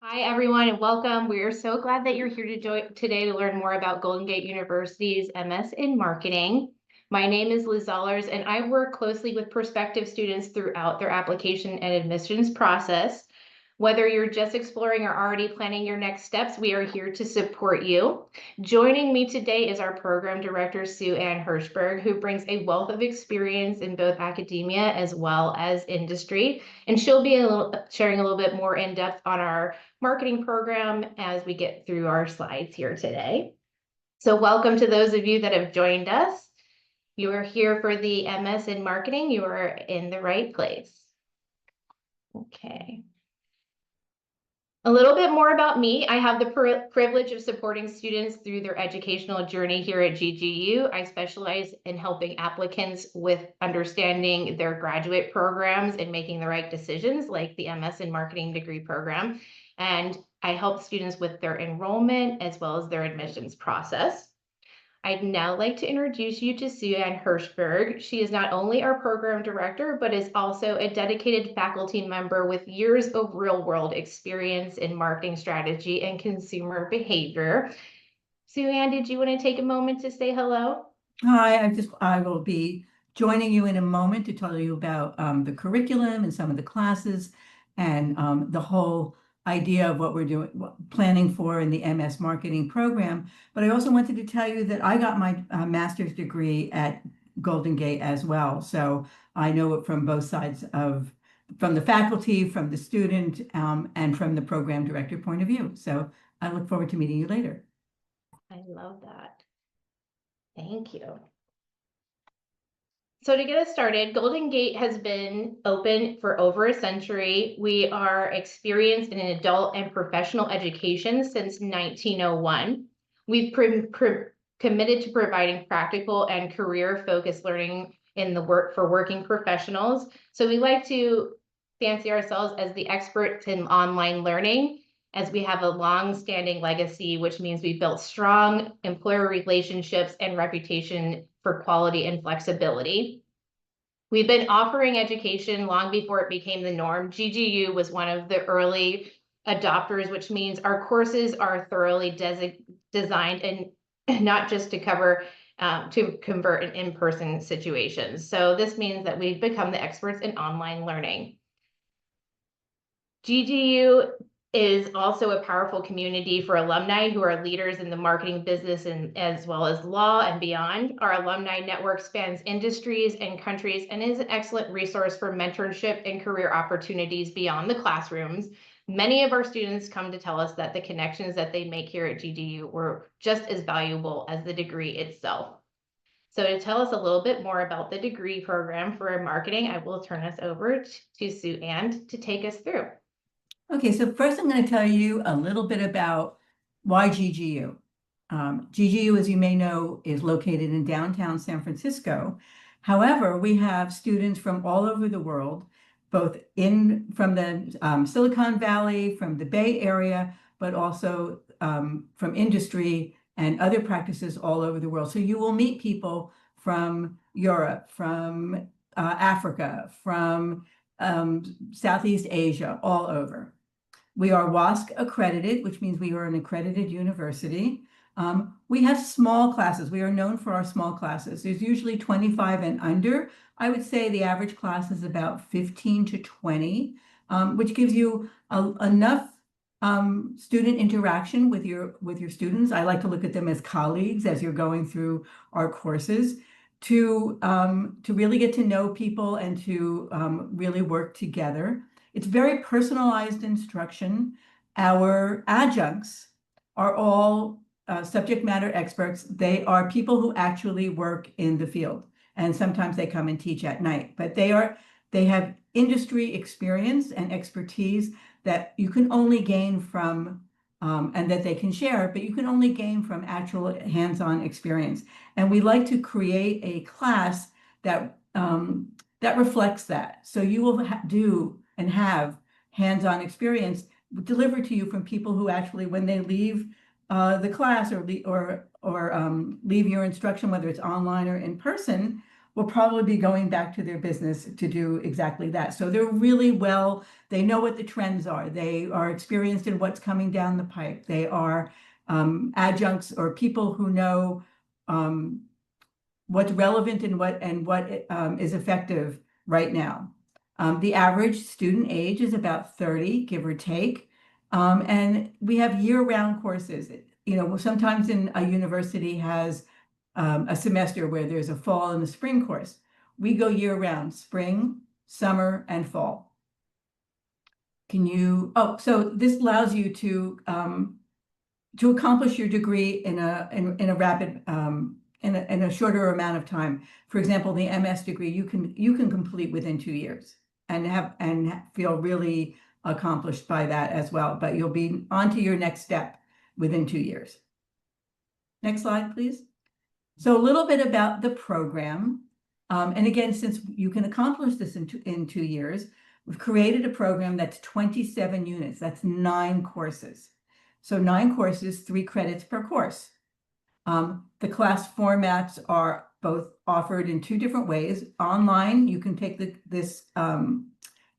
Hi, everyone, and welcome. We are so glad that you're here today to learn more about Golden Gate University's MS in Marketing. My name is Liz Zollers, and I work closely with prospective students throughout their application and admissions process. Whether you're just exploring or already planning your next steps, we are here to support you. Joining me today is our program director, Sue Ann Hirschberg, who brings a wealth of experience in both academia as well as industry. And she'll be sharing a little bit more in depth on our marketing program as we get through our slides here today. So welcome to those of you that have joined us. You are here for the MS in Marketing. You are in the right place. Okay. A little bit more about me. I have the privilege of supporting students through their educational journey here at GGU. I specialize in helping applicants with understanding their graduate programs and making the right decisions, like the MS in Marketing degree program. And I help students with their enrollment as well as their admissions process. I'd now like to introduce you to Sue Ann Hirschberg. She is not only our program director, but is also a dedicated faculty member with years of real-world experience in marketing strategy and consumer behavior. Sue Ann, did you want to take a moment to say hello? Hi, I will be joining you in a moment to tell you about the curriculum and some of the classes and the whole idea of what we're doing, planning for in the MS marketing program. But I also wanted to tell you that I got my master's degree at Golden Gate as well. So I know it from both sides from the faculty, from the student, and from the program director point of view. So I look forward to meeting you later. I love that. Thank you. So to get us started, Golden Gate has been open for over a century. We are experienced in adult and professional education since 1901. We've committed to providing practical and career-focused learning in the for working professionals. So we like to fancy ourselves as the experts in online learning, as we have a long-standing legacy, which means we've built strong employer relationships and reputation for quality and flexibility. We've been offering education long before it became the norm. GGU was one of the early adopters, which means our courses are thoroughly designed and not just to convert in in-person situations. So this means that we've become the experts in online learning. GGU is also a powerful community for alumni who are leaders in the marketing business and as well as law and beyond. Our alumni network spans industries and countries and is an excellent resource for mentorship and career opportunities beyond the classrooms. Many of our students come to tell us that the connections that they make here at GGU were just as valuable as the degree itself. So to tell us a little bit more about the degree program for marketing, I will turn us over to Sue Ann to take us through. Okay, so first I'm going to tell you a little bit about why GGU. GGU, as you may know, is located in downtown San Francisco. However, we have students from all over the world, both from the Silicon Valley, from the Bay Area, but also from industry and other practices all over the world. So you will meet people from Europe, from Africa, from Southeast Asia, all over. We are WASC accredited, which means we are an accredited university. We have small classes. We are known for our small classes. There's usually 25 and under. I would say the average class is about 15 to 20, which gives you enough student interaction with your students. I like to look at them as colleagues as you're going through our courses to really get to know people and to really work together. It's very personalized instruction. Our adjuncts are all subject matter experts. They are people who actually work in the field, and sometimes they come and teach at night, but they have industry experience and expertise that you can only gain from and that they can share, but you can only gain from actual hands-on experience. And we like to create a class that reflects that. So you will do and have hands-on experience delivered to you from people who actually, when they leave the class or leave your instruction, whether it's online or in person, will probably be going back to their business to do exactly that. So they're really well, they know what the trends are. They are experienced in what's coming down the pipe. They are adjuncts or people who know what's relevant and what is effective right now. The average student age is about 30, give or take. And we have year-round courses. You know, sometimes in a university has a semester where there's a fall and a spring course. We go year-round, spring, summer, and fall. So this allows you to accomplish your degree in a rapid in a shorter amount of time. For example, the MS degree you can complete within 2 years and feel really accomplished by that as well. But you'll be on to your next step within 2 years. Next slide, please. So a little bit about the program. And again, since you can accomplish this in 2 years, we've created a program that's 27 units. That's 9 courses. So 9 courses, 3 credits per course. The class formats are both offered in 2 different ways. Online, you can take this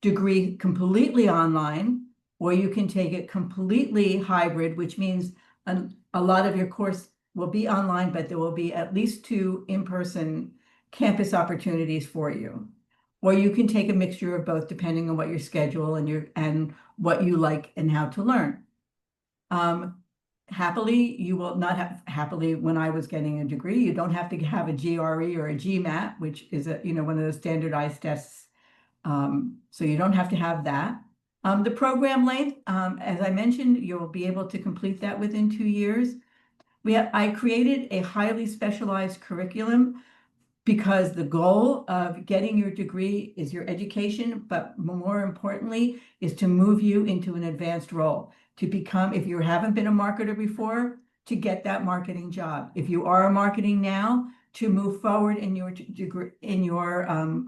degree completely online, or you can take it completely hybrid, which means a lot of your course will be online, but there will be at least 2 in-person campus opportunities for you. Or you can take a mixture of both, depending on what your schedule and what you like and how to learn. Happily, you will not have happily when I was getting a degree, you don't have to have a GRE or a GMAT, which is one of those standardized tests. So you don't have to have that. The program length, as I mentioned, you'll be able to complete that within 2 years. I created a highly specialized curriculum because the goal of getting your degree is your education, but more importantly, is to move you into an advanced role, to become, if you haven't been a marketer before, to get that marketing job. If you are a marketing now, to move forward in your degree, in your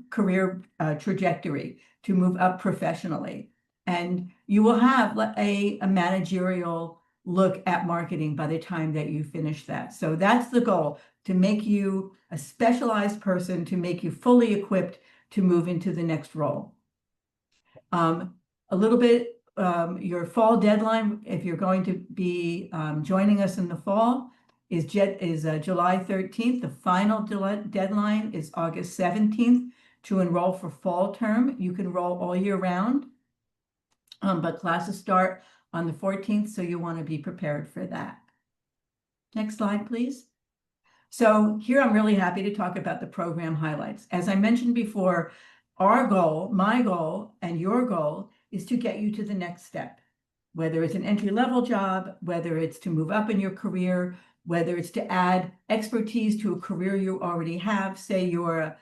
career trajectory, to move up professionally. And you will have a managerial look at marketing by the time that you finish that. So that's the goal, to make you a specialized person, to make you fully equipped to move into the next role. A little bit, your fall deadline, if you're going to be joining us in the fall, is July 13th. The final deadline is August 17th to enroll for fall term. You can enroll all year round, but classes start on the 14th, so you want to be prepared for that. Next slide, please. So here I'm really happy to talk about the program highlights. As I mentioned before, our goal, my goal, and your goal is to get you to the next step, whether it's an entry-level job, whether it's to move up in your career, whether it's to add expertise to a career you already have. Say you're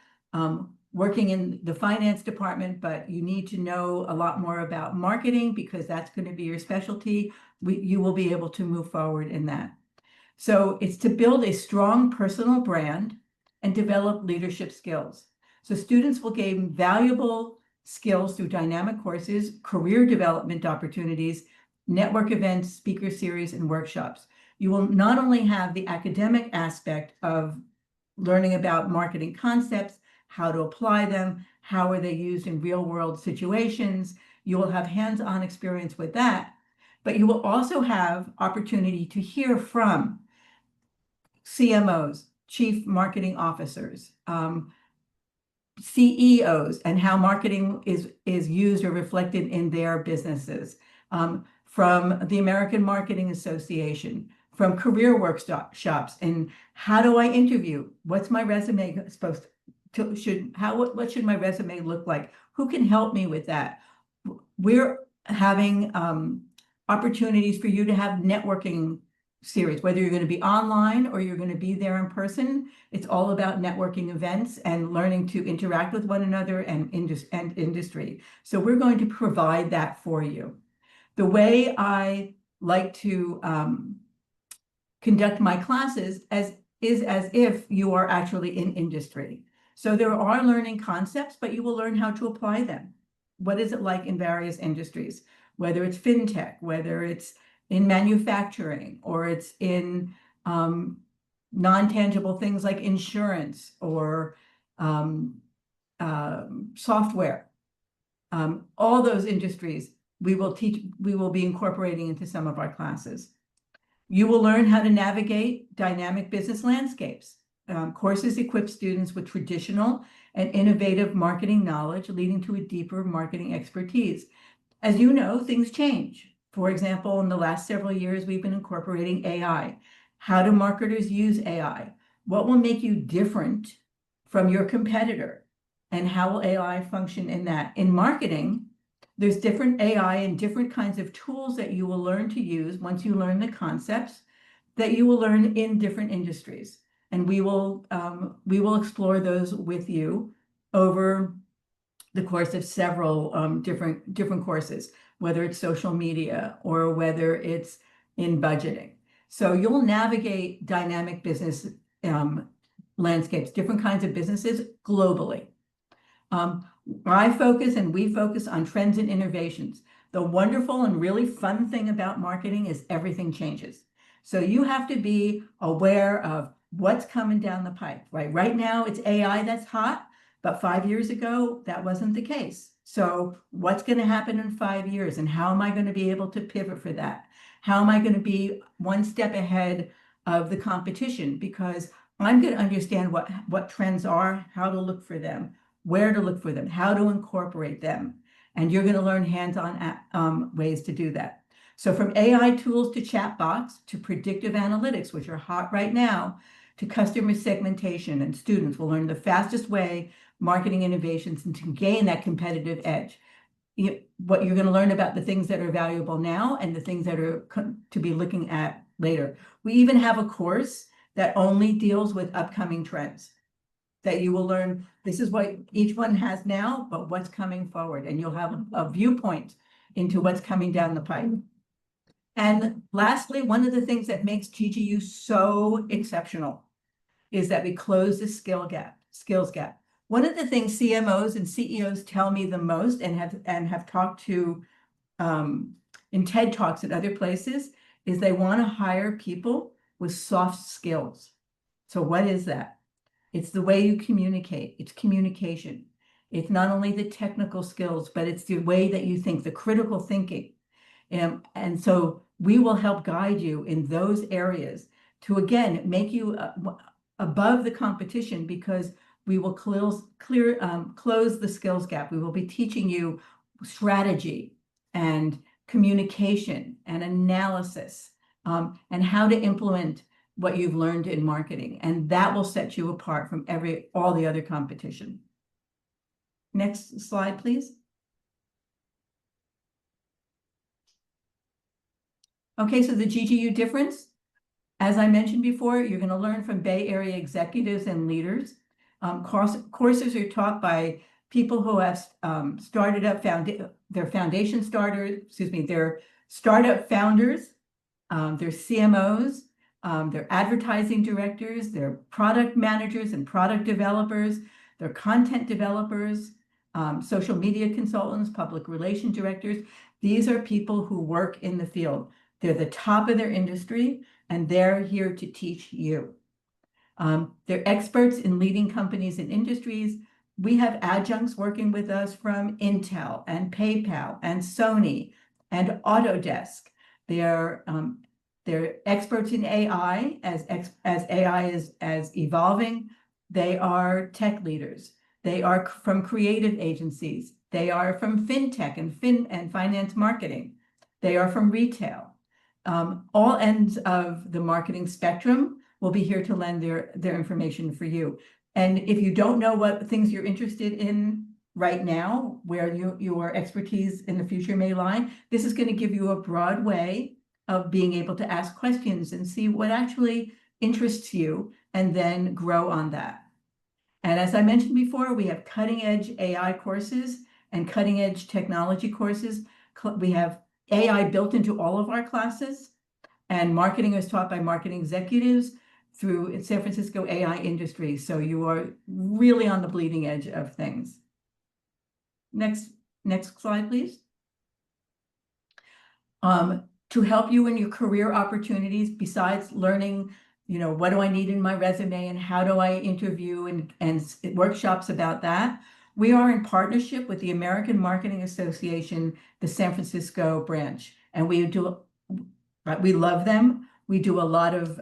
working in the finance department, but you need to know a lot more about marketing because that's going to be your specialty. You will be able to move forward in that. So it's to build a strong personal brand and develop leadership skills. So students will gain valuable skills through dynamic courses, career development opportunities, network events, speaker series, and workshops. You will not only have the academic aspect of learning about marketing concepts, how to apply them, how are they used in real-world situations. You will have hands-on experience with that, but you will also have opportunity to hear from CMOs, chief marketing officers, CEOs, and how marketing is used or reflected in their businesses, from the American Marketing Association, from career workshops, and how do I interview? What's my resume supposed to, what should my resume look like? Who can help me with that? We're having opportunities for you to have networking series, whether you're going to be online or you're going to be there in person. It's all about networking events and learning to interact with one another and industry. So we're going to provide that for you. The way I like to conduct my classes is as if you are actually in industry. So there are learning concepts, but you will learn how to apply them. What is it like in various industries, whether it's fintech, whether it's in manufacturing, or it's in non-tangible things like insurance, or software, all those industries we will be incorporating into some of our classes. You will learn how to navigate dynamic business landscapes. Courses equip students with traditional and innovative marketing knowledge, leading to a deeper marketing expertise. As you know, things change. For example, in the last several years, we've been incorporating AI. How do marketers use AI? What will make you different from your competitor? And how will AI function in that? In marketing, there's different AI and different kinds of tools that you will learn to use once you learn the concepts that you will learn in different industries. And we will explore those with you over the course of several different courses, whether it's social media or whether it's in budgeting. So you'll navigate dynamic business landscapes, different kinds of businesses globally. We focus on trends and innovations. The wonderful and really fun thing about marketing is everything changes. So you have to be aware of what's coming down the pipe, right? Right now it's AI that's hot, but 5 years ago, that wasn't the case. So what's going to happen in 5 years, and how am I going to be able to pivot for that? How am I going to be one step ahead of the competition? Because I'm going to understand what trends are, how to look for them, where to look for them, how to incorporate them. And you're going to learn hands-on ways to do that. So from AI tools to chatbots to predictive analytics, which are hot right now, to customer segmentation, and students will learn the fastest way marketing innovations and to gain that competitive edge. What you're going to learn about the things that are valuable now and the things that are to be looking at later. We even have a course that only deals with upcoming trends that you will learn. This is what each one has now, but what's coming forward, and you'll have a viewpoint into what's coming down the pipe. And lastly, one of the things that makes GGU so exceptional is that we close the skills gap. One of the things CMOs and CEOs tell me the most and have talked to in TED Talks and other places is they want to hire people with soft skills. So what is that? It's the way you communicate. It's communication. It's not only the technical skills, but it's the way that you think, the critical thinking. And so we will help guide you in those areas to, again, make you above the competition, because we will close the skills gap. We will be teaching you strategy and communication and analysis and how to implement what you've learned in marketing. And that will set you apart from all the other competition. Next slide, please. Okay, so the GGU difference, as I mentioned before, you're going to learn from Bay Area executives and leaders. Courses are taught by people who have started up, their foundation starters, their startup founders, their CMOs, their advertising directors, their product managers and product developers, their content developers, social media consultants, public relations directors. These are people who work in the field. They're the top of their industry, and they're here to teach you. They're experts in leading companies and industries. We have adjuncts working with us from Intel and PayPal and Sony and Autodesk. They're experts in AI as AI is evolving. They are tech leaders. They are from creative agencies. They are from fintech and finance marketing. They are from retail. All ends of the marketing spectrum will be here to lend their information for you. And if you don't know what things you're interested in right now, where your expertise in the future may lie, this is going to give you a broad way of being able to ask questions and see what actually interests you and then grow on that. And as I mentioned before, we have cutting edge AI courses and cutting edge technology courses. We have AI built into all of our classes, and marketing is taught by marketing executives through San Francisco AI Industry. So you are really on the bleeding edge of things. Next slide, please. To help you in your career opportunities, besides learning, what do I need in my resume and how do I interview and workshops about that. We are in partnership with the American Marketing Association, the San Francisco branch, and we love them. We do a lot of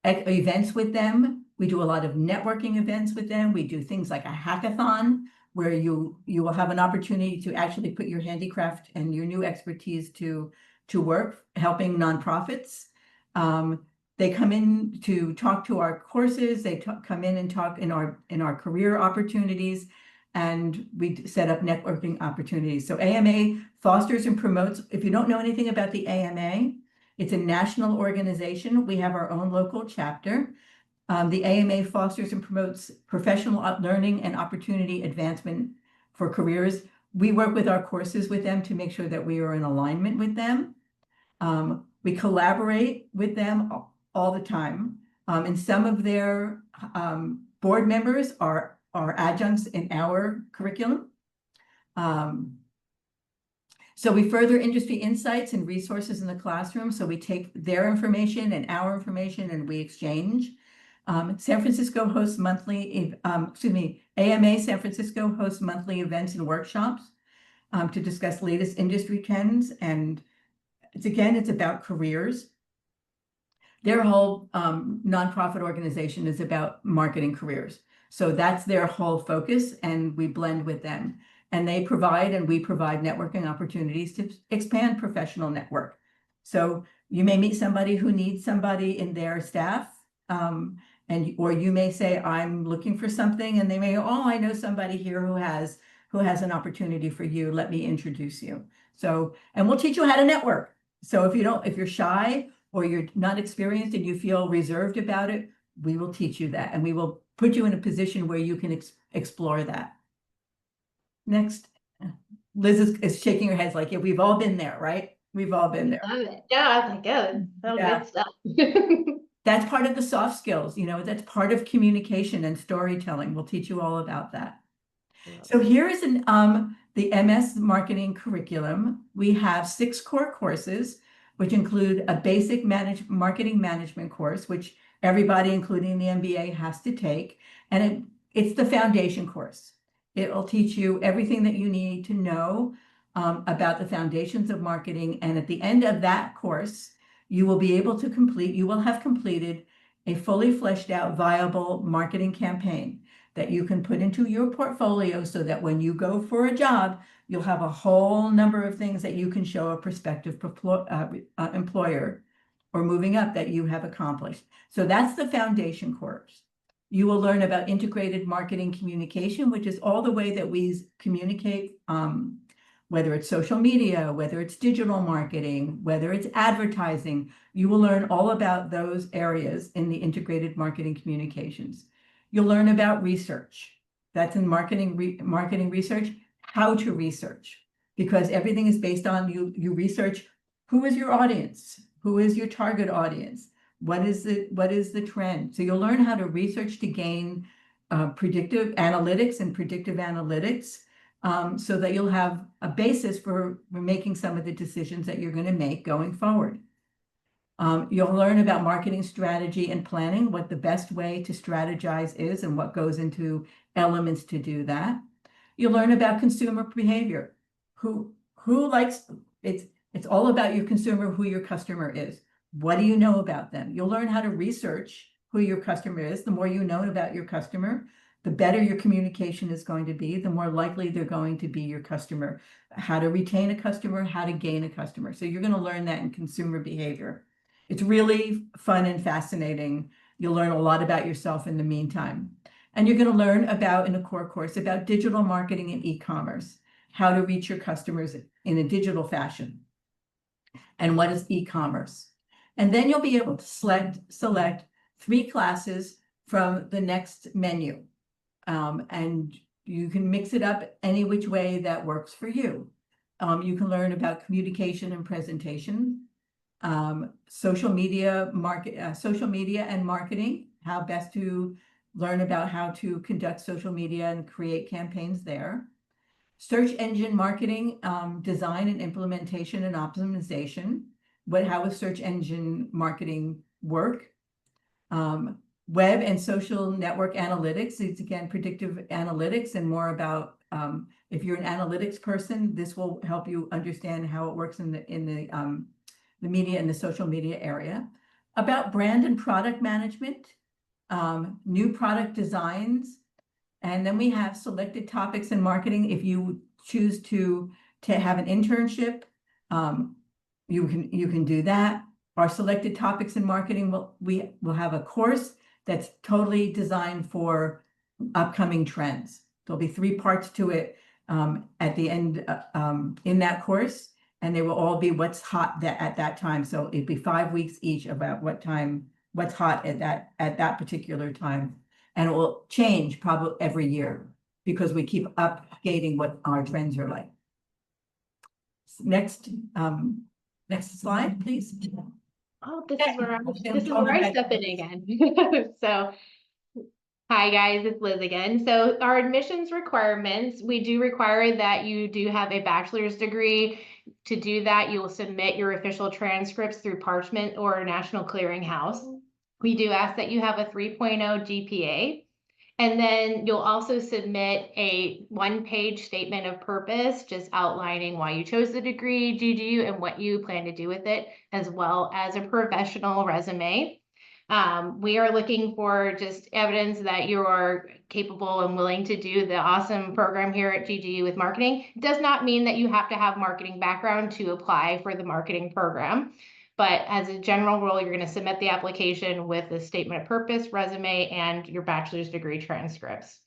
events with them. We do a lot of networking events with them. We do things like a hackathon where you will have an opportunity to actually put your handicraft and your new expertise to work helping nonprofits. They come in to talk to our courses. They come in and talk in our career opportunities, and we set up networking opportunities. So AMA fosters and promotes. If you don't know anything about the AMA, it's a national organization. We have our own local chapter. The AMA fosters and promotes professional learning and opportunity advancement for careers. We work with our courses with them to make sure that we are in alignment with them. We collaborate with them all the time. And some of their board members are adjuncts in our curriculum. So we further industry insights and resources in the classroom. So we take their information and our information and we exchange. San Francisco hosts monthly, AMA San Francisco hosts monthly events and workshops to discuss latest industry trends. And it's about careers. Their whole nonprofit organization is about marketing careers. So that's their whole focus, and we blend with them. And they provide, and we provide networking opportunities to expand professional network. So you may meet somebody who needs somebody in their staff, or you may say, I'm looking for something, and they may, I know somebody here who has an opportunity for you. Let me introduce you. So, and we'll teach you how to network. So if you're shy or you're not experienced and you feel reserved about it, we will teach you that, and we will put you in a position where you can explore that. Next, Liz is shaking her head like, yeah, we've all been there, right? We've all been there. Yeah, I was like, good. Good stuff. That's part of the soft skills, that's part of communication and storytelling. We'll teach you all about that. So here is the MS marketing curriculum. We have 6 core courses, which include a basic marketing management course, which everybody, including the MBA, has to take. And it's the foundation course. It will teach you everything that you need to know about the foundations of marketing. And at the end of that course, you will have completed a fully fleshed out, viable marketing campaign that you can put into your portfolio so that when you go for a job, you'll have a whole number of things that you can show a prospective employer or moving up that you have accomplished. So that's the foundation course. You will learn about integrated marketing communication, which is all the way that we communicate, whether it's social media, whether it's digital marketing, whether it's advertising. You will learn all about those areas in the integrated marketing communications. You'll learn about research. That's in marketing research, how to research, because everything is based on you research who is your audience, who is your target audience, what is the trend. So you'll learn how to research to gain predictive analytics and predictive analytics, so that you'll have a basis for making some of the decisions that you're going to make going forward. You'll learn about marketing strategy and planning, what the best way to strategize is and what goes into elements to do that. You'll learn about consumer behavior. Who likes it's all about your consumer, who your customer is. What do you know about them? You'll learn how to research who your customer is. The more you know about your customer, the better your communication is going to be, the more likely they're going to be your customer. How to retain a customer, how to gain a customer. So you're going to learn that in consumer behavior. It's really fun and fascinating. You'll learn a lot about yourself in the meantime. And you're going to learn in a core course about digital marketing and e-commerce, how to reach your customers in a digital fashion, and what is e-commerce. And then you'll be able to select 3 classes from the next menu. And you can mix it up any which way that works for you. You can learn about communication and presentation, social media and marketing, how best to learn about how to conduct social media and create campaigns there. Search engine marketing, design and implementation and optimization. How does search engine marketing work? Web and social network analytics is again predictive analytics and more about if you're an analytics person, this will help you understand how it works in the media and the social media area. About brand and product management, new product designs, and then we have selected topics in marketing. If you choose to have an internship, you can do that. Our selected topics in marketing, we will have a course that's totally designed for upcoming trends. There'll be 3 parts to it at the end in that course, and they will all be what's hot at that time. So it'd be 5 weeks each about what's hot at that particular time, and it will change probably every year because we keep updating what our trends are like. Next slide, please. Oh, this is where I step in again. So, hi guys, it's Liz again. So our admissions requirements, we do require that you do have a bachelor's degree. To do that, you will submit your official transcripts through Parchment or National Clearinghouse. We do ask that you have a 3.0 GPA. And then you'll also submit a 1-page statement of purpose, just outlining why you chose the degree, GGU, and what you plan to do with it, as well as a professional resume. We are looking for just evidence that you are capable and willing to do the awesome program here at GGU with marketing. It does not mean that you have to have marketing background to apply for the marketing program. But as a general rule, you're going to submit the application with a statement of purpose, resume, and your bachelor's degree transcripts.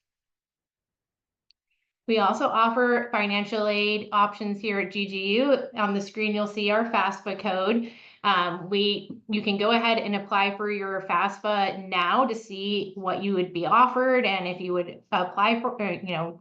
We also offer financial aid options here at GGU. On the screen, you'll see our FAFSA code. You can go ahead and apply for your FAFSA now to see what you would be offered and if you would apply for,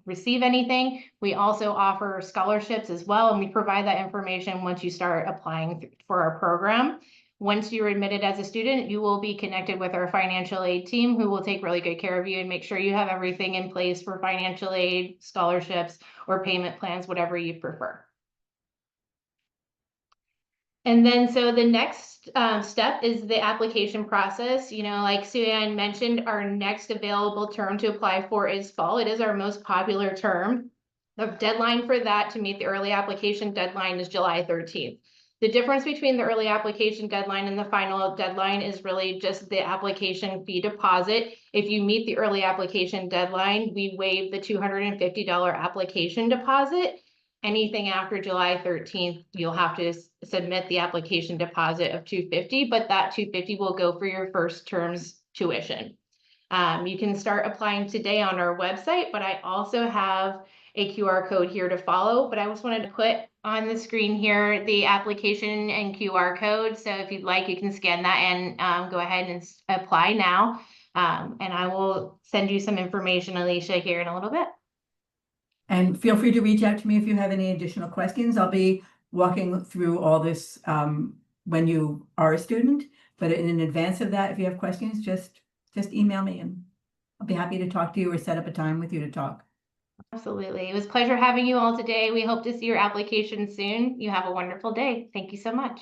receive anything. We also offer scholarships as well, and we provide that information once you start applying for our program. Once you're admitted as a student, you will be connected with our financial aid team who will take really good care of you and make sure you have everything in place for financial aid, scholarships, or payment plans, whatever you prefer. And then, so the next step is the application process. Like Sue-Ann mentioned, our next available term to apply for is fall. It is our most popular term. The deadline for that to meet the early application deadline is July 13th. The difference between the early application deadline and the final deadline is really just the application fee deposit. If you meet the early application deadline, we waive the $250 application deposit. Anything after July 13th, you'll have to submit the application deposit of $250, but that $250 will go for your first term's tuition. You can start applying today on our website, but I also have a QR code here to follow, but I just wanted to put on the screen here the application and QR code. So if you'd like, you can scan that and go ahead and apply now. And I will send you some information, Alicia, here in a little bit. And feel free to reach out to me if you have any additional questions. I'll be walking through all this when you are a student, but in advance of that, if you have questions, just email me and I'll be happy to talk to you or set up a time with you to talk. Absolutely. It was a pleasure having you all today. We hope to see your application soon. You have a wonderful day. Thank you so much.